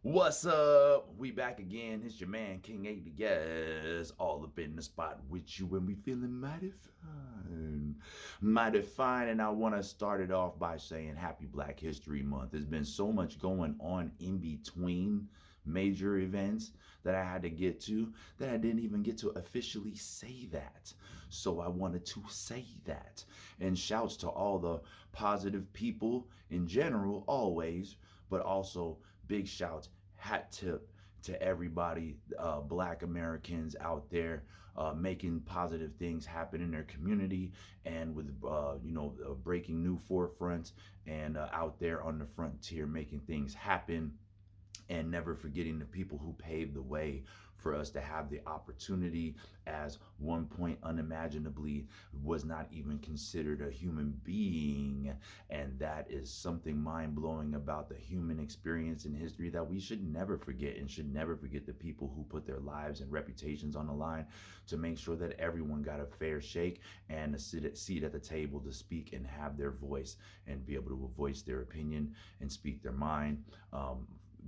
What's up? We back again. It's your man King A.D.S. all up in the spot with you, and we feeling mighty fine. Mighty fine, and I want to start it off by saying Happy Black History Month. There's been so much going on in between major events that I had to get to that I didn't even get to officially say that. So I wanted to say that. And shouts to all the positive people in general, always, but also big shouts, hat tip to everybody, Black Americans out there making positive things happen in their community, and with breaking new forefronts, and out there on the frontier making things happen, and never forgetting the people who paved the way for us to have the opportunity, as one point unimaginably was not even considered a human being. And that is something mind-blowing about the human experience in history that we should never forget, and should never forget the people who put their lives and reputations on the line to make sure that everyone got a fair shake and a seat at the table to speak and have their voice and be able to voice their opinion and speak their mind.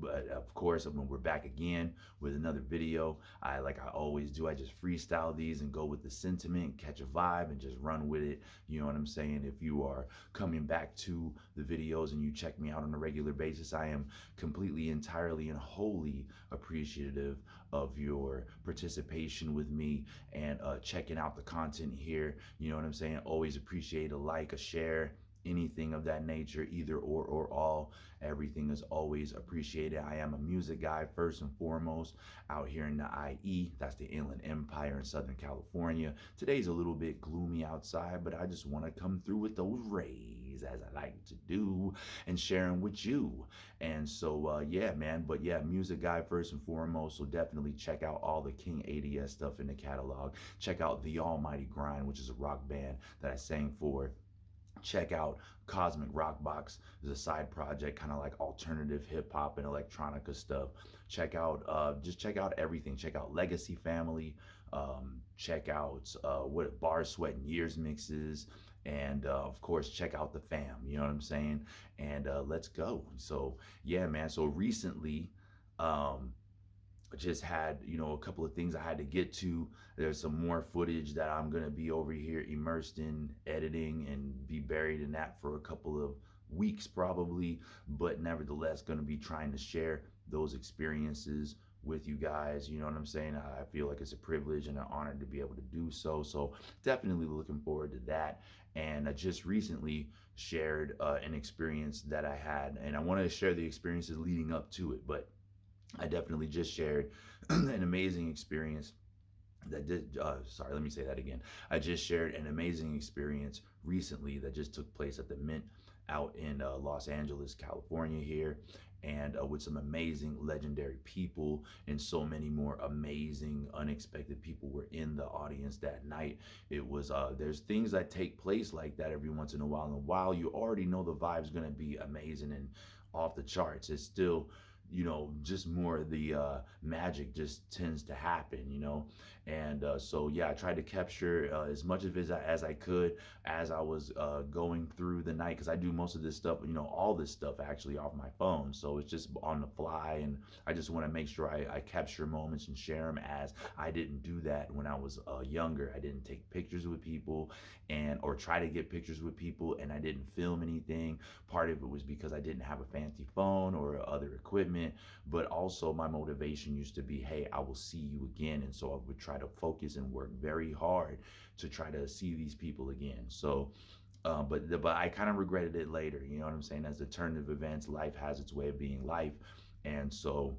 But of course, when we're back again with another video, like I always do, I just freestyle these and go with the sentiment, catch a vibe, and just run with it. You know what I'm saying? If you are coming back to the videos and you check me out on a regular basis, I am completely, entirely, and wholly appreciative of your participation with me and checking out the content here. You know what I'm saying? Always appreciate a like, a share, anything of that nature, either or all. Everything is always appreciated. I am a music guy first and foremost, out here in the IE, that's the Inland Empire in Southern California. Today's a little bit gloomy outside, but I just want to come through with those rays, as I like to do, and sharing with you. And so yeah, man, but yeah, music guy first and foremost. So definitely check out all the King A.D.S stuff in the catalog. Check out The Almighty Grind, which is a rock band that I sang for. Check out Cosmic Rock Box. Is a side project, kind of like alternative hip hop and electronica stuff. Check out just check out everything. Check out Legacy Family. Check out what Bar Sweat and Years mixes, and of course check out the fam. You know what I'm saying? And let's go. So yeah, man. So recently, um, just had, a couple of things I had to get to. There's some more footage that I'm going to be over here immersed in editing and be buried in that for a couple of weeks probably, but nevertheless going to be trying to share those experiences with you guys. You know what I'm saying? I feel like it's a privilege and an honor to be able to do so. So definitely looking forward to that. And I just recently shared an experience that I had, and I want to share the experiences leading up to it, but I definitely just shared an amazing experience that did, sorry, let me say that again. I just shared an amazing experience recently that just took place at the Mint out in Los Angeles, California here, and with some amazing legendary people, and so many more amazing unexpected people were in the audience that night. It was there's things that take place like that every once in a while, and while you already know the vibe's going to be amazing and off the charts, it's still, just more the magic just tends to happen, and so yeah, I tried to capture as much of it as I could as I was going through the night, because I do most of this stuff, all this stuff actually off my phone, so it's just on the fly, and I just want to make sure I capture moments and share them, as I didn't do that when I was younger. I didn't take pictures with people, and or try to get pictures with people, and I didn't film anything. Part of it was because I didn't have a fancy phone or other equipment, but also my motivation used to be, hey, I will see you again. And so I would try to focus and work very hard to try to see these people again. So but I kind of regretted it later. You know what I'm saying? As the turn of events, life has its way of being life, and so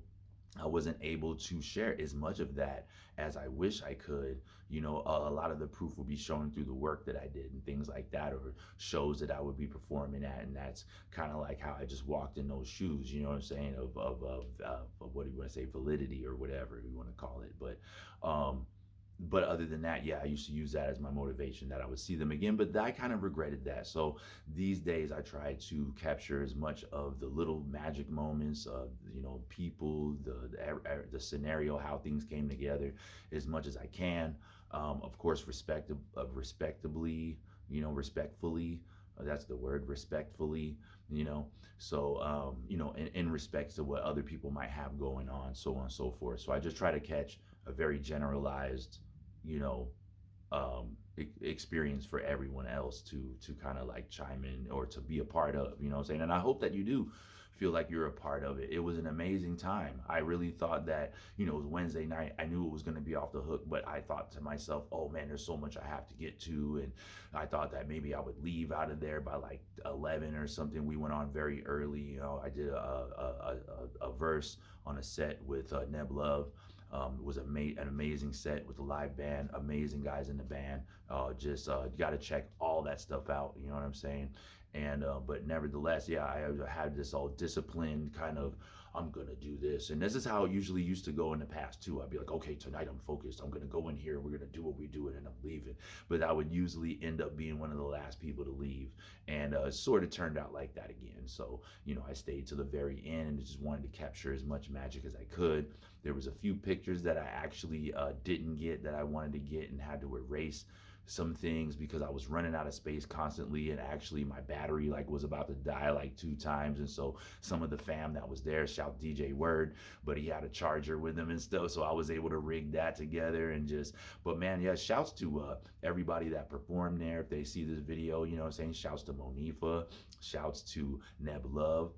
I wasn't able to share as much of that as I wish I could. A lot of the proof will be shown through the work that I did and things like that, or shows that I would be performing at, and that's kind of like how I just walked in those shoes. You know what I'm saying? Of what do you want to say, validity or whatever you want to call it, um, but other than that, yeah, I used to use that as my motivation, that I would see them again, but I kind of regretted that. So these days I try to capture as much of the little magic moments of, people, the scenario, how things came together, as much as I can. Of course, respectably, respectfully, That's the word, respectfully, you know. So, in respect to what other people might have going on, so on and so forth. So I just try to catch a very generalized, you know, experience for everyone else to kind of like chime in or to be a part of, you know what I'm saying? And I hope that you do feel like you're a part of it. It was an amazing time. I really thought that, it was Wednesday night. I knew it was going to be off the hook, but I thought to myself, oh man, there's so much I have to get to. And I thought that maybe I would leave out of there by like 11 or something. We went on very early. I did a verse on a set with Neb Love. It was an amazing set with the live band, amazing guys in the band. Just got to check all that stuff out. You know what I'm saying? And but nevertheless, yeah, I had this all disciplined kind of. I'm gonna do this, and this is how it usually used to go in the past too. I'd be like, okay, tonight I'm focused. I'm gonna go in here. We're gonna do what we do, and I'm leaving. But I would usually end up being one of the last people to leave, and it sort of turned out like that again. So I stayed to the very end and just wanted to capture as much magic as I could. There was a few pictures that I actually didn't get that I wanted to get and had to erase some things because I was running out of space constantly, and actually my battery like was about to die like 2 times. And so some of the fam that was there, shout DJ Word, but he had a charger with him and stuff, so I was able to rig that together. And just, but man, yeah, shouts to everybody that performed there. If they see this video, you know what I'm saying, shouts to Monifa, shouts to Neb Love,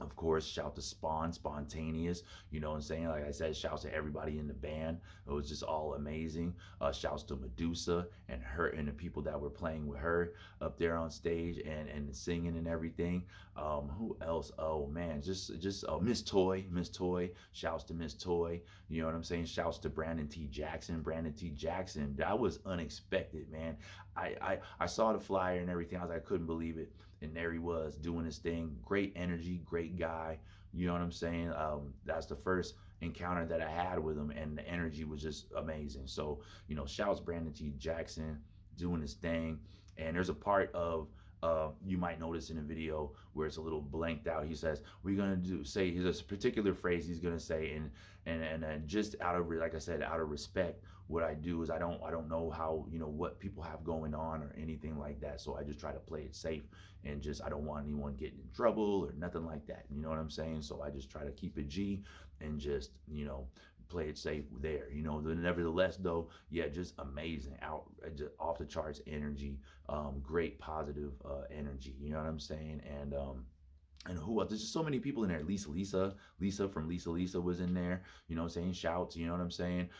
of course, shout to Spontaneous, you know what I'm saying? Like I said, shouts to everybody in the band. It was just all amazing. Shouts to Medusa and her and the people that were playing with her up there on stage and singing and everything. Who else? Oh man, just Miss Toy. Shouts to Miss Toy. You know what I'm saying? Shouts to Brandon T. Jackson. Brandon T. Jackson. That was unexpected, man. I saw the flyer and everything. I couldn't believe it. And there he was doing his thing. Great energy, great guy. You know what I'm saying? That's the first encounter that I had with him, and the energy was just amazing. So, shouts Brandon T. Jackson doing his thing. And there's a part of you might notice in the video where it's a little blanked out. He says, "We're gonna say." There's a particular phrase he's gonna say, and just out of, like I said, out of respect, what I do is I don't know how what people have going on or anything like that. So I just try to play it safe, and just I don't want anyone getting in trouble or nothing like that. You know what I'm saying? So I just try to keep it G and just play it safe there. Nevertheless though, yeah, just amazing, just off the charts energy, great positive energy. You know what I'm saying? And who else? There's just so many people in there. Lisa from Lisa was in there. You know what I'm saying? Shouts. You know what I'm saying?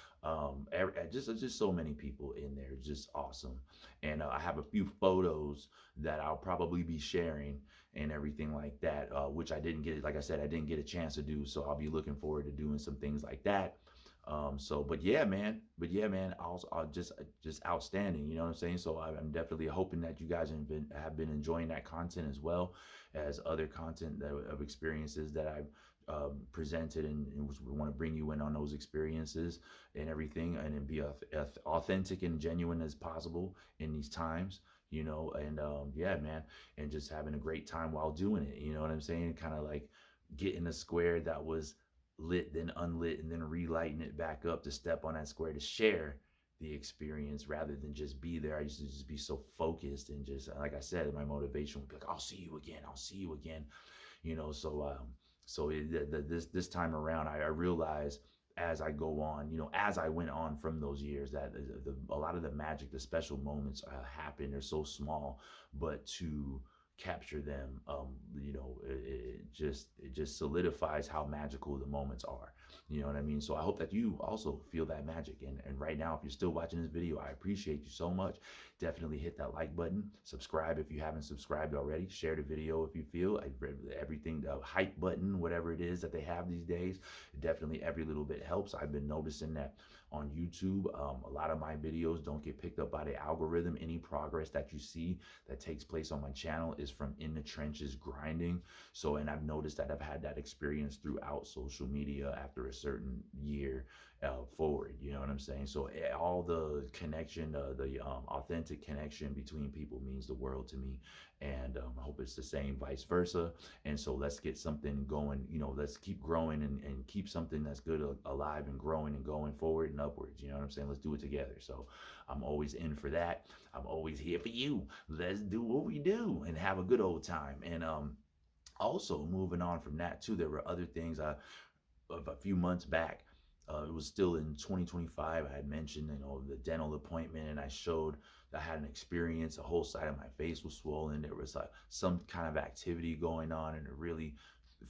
Just so many people in there. Just awesome. And I have a few photos that I'll probably be sharing and everything like that, which I didn't get. Like I said, I didn't get a chance to do. So I'll be looking forward to doing some things like that. But yeah, man. Also, just outstanding. You know what I'm saying? So I'm definitely hoping that you guys have been enjoying that content as well as other content of experiences that I've presented, and we want to bring you in on those experiences and everything, and then be authentic and genuine as possible in these times. And yeah, man, and just having a great time while doing it. You know what I'm saying? Kind of like getting a square that was lit, then unlit, and then relighting it back up to step on that square to share the experience rather than just be there. I used to just be so focused and just, like I said, my motivation would be like, I'll see you again. This time around, I realized as I go on, as I went on from those years, that a lot of the magic, the special moments happen. They're so small, but to capture them, it just solidifies how magical the moments are. You know what I mean? So I hope that you also feel that magic. And right now, if you're still watching this video, I appreciate you so much. Definitely hit that like button, subscribe if you haven't subscribed already, share the video if you feel. Everything, the hype button, whatever it is that they have these days, definitely every little bit helps. I've been noticing that on YouTube, a lot of my videos don't get picked up by the algorithm. Any progress that you see that takes place on my channel is from in the trenches grinding. So, and I've noticed that I've had that experience throughout social media after a certain year. forward. You know what I'm saying? So all the connection, the authentic connection between people means the world to me, and I hope it's the same vice versa. And so let's get something going. You know, let's keep growing and keep something that's good alive and growing and going forward and upwards. You know what I'm saying? Let's do it together. So I'm always in for that. I'm always here for you. Let's do what we do and have a good old time. And also moving on from that too, there were other things of a few months back. It was still in 2025. I had mentioned, you know, the dental appointment, and I showed that I had an experience. The whole side of my face was swollen. There was some kind of activity going on, and it really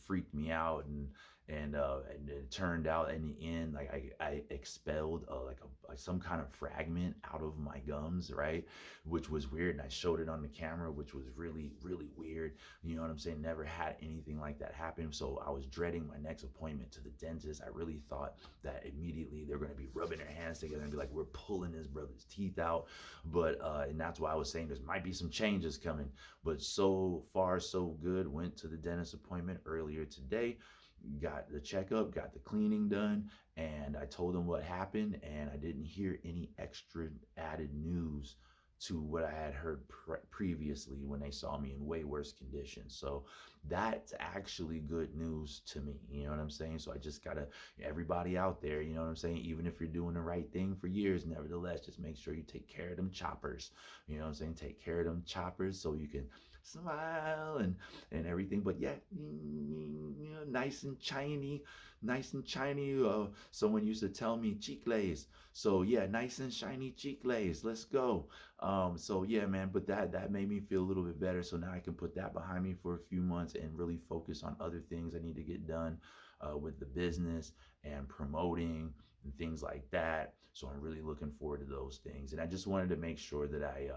freaked me out. And it turned out in the end, like I expelled like some kind of fragment out of my gums, right? Which was weird. And I showed it on the camera, which was really, really weird. You know what I'm saying? Never had anything like that happen. So I was dreading my next appointment to the dentist. I really thought that immediately they're going to be rubbing their hands together and be like, we're pulling this brother's teeth out. But, and that's why I was saying there might be some changes coming. But so far, so good. Went to the dentist appointment earlier today, got the checkup, got the cleaning done, and I told them what happened, and I didn't hear any extra added news to what I had heard previously when they saw me in way worse conditions. So that's actually good news to me. You know what I'm saying? So I just gotta, everybody out there, you know what I'm saying? Even if you're doing the right thing for years, nevertheless, just make sure you take care of them choppers. You know what I'm saying? Take care of them choppers so you can smile and everything. But yeah, you know, nice and shiny. Someone used to tell me chicles. So yeah, nice and shiny chicles. Let's go. So yeah, man. But that made me feel a little bit better. So now I can put that behind me for a few months and really focus on other things I need to get done with the business and promoting and things like that. So I'm really looking forward to those things. And I just wanted to make sure that I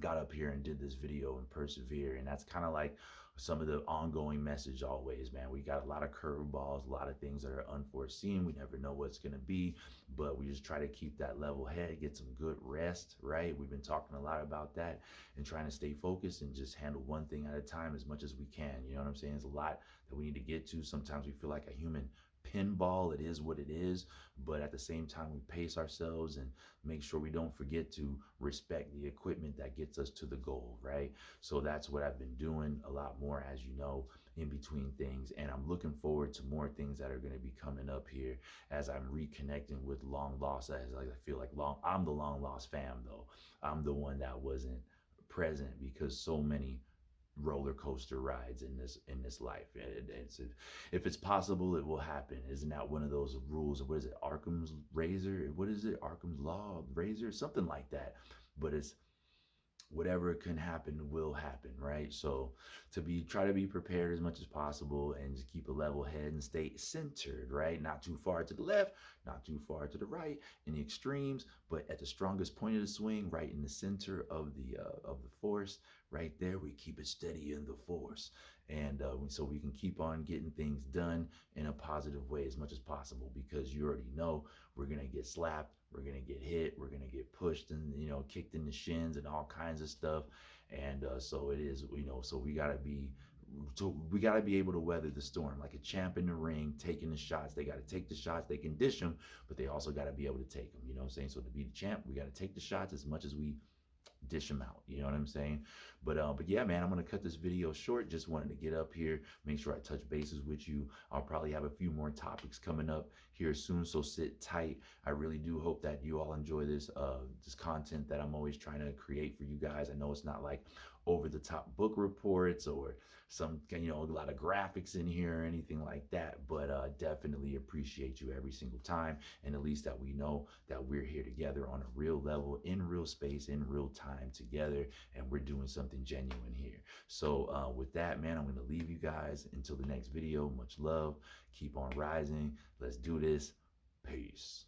got up here and did this video and persevere. And that's kind of like some of the ongoing message always, man. We got a lot of curveballs, a lot of things that are unforeseen. We never know what's going to be, but we just try to keep that level head, get some good rest, right? We've been talking a lot about that and trying to stay focused and just handle one thing at a time as much as we can. You know what I'm saying? There's a lot that we need to get to. Sometimes we feel like a human pinball. It is what it is, but at the same time we pace ourselves and make sure we don't forget to respect the equipment that gets us to the goal, right? So that's what I've been doing a lot more, as you know, in between things. And I'm looking forward to more things that are going to be coming up here as I'm reconnecting with long lost. As I feel like I'm the long lost fam though. I'm the one that wasn't present because so many roller coaster rides in this life. If it's possible, it will happen. Isn't that one of those rules? What is it? Arkham's razor? What is it? Arkham's law of razor? Something like that. But it's whatever can happen will happen, right? So try to be prepared as much as possible and just keep a level head and stay centered, right? Not too far to the left, not too far to the right in the extremes, but at the strongest point of the swing, right in the center of the force, right there, we keep it steady in the force. And so we can keep on getting things done in a positive way as much as possible, because you already know we're going to get slapped, we're going to get hit, we're going to get pushed and, you know, kicked in the shins and all kinds of stuff. And so it is, you know, so we got to be able to weather the storm like a champ in the ring, taking the shots. They got to take the shots. They can dish them, but they also got to be able to take them. You know what I'm saying? So to be the champ, we got to take the shots as much as we dish them out. You know what I'm saying? But yeah, man, I'm gonna cut this video short. Just wanted to get up here, make sure I touch bases with you. I'll probably have a few more topics coming up here soon, so sit tight. I really do hope that you all enjoy this content that I'm always trying to create for you guys. I know it's not like over the top book reports or some, you know, a lot of graphics in here or anything like that, but definitely appreciate you every single time. And at least that we know that we're here together on a real level, in real space, in real time together, and we're doing something genuine here. So with that, man, I'm going to leave you guys until the next video. Much love. Keep on rising. Let's do this. Peace.